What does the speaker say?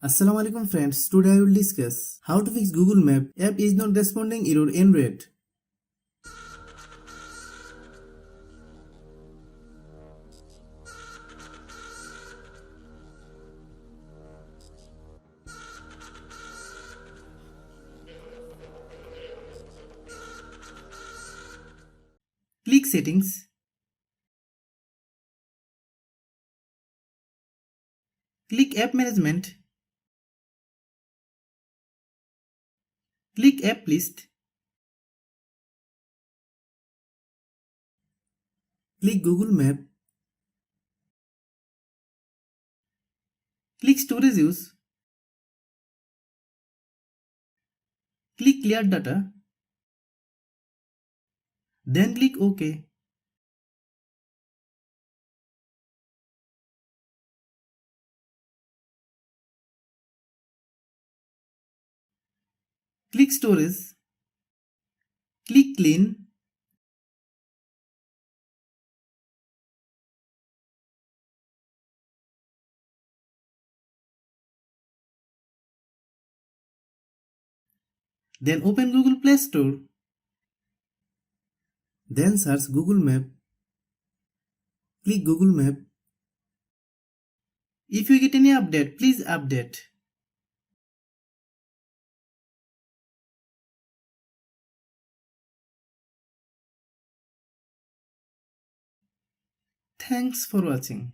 Assalamu alaikum friends, today I will discuss how to fix Google Map app is not responding error in red. Click settings. Click app management. Click app list. Click Google Map. Click storage use. Click clear data. Then click OK. Click storage. Click clean. Then open Google Play Store. Then search Google Map. Click Google Map. If you get any update, please update. Thanks for watching.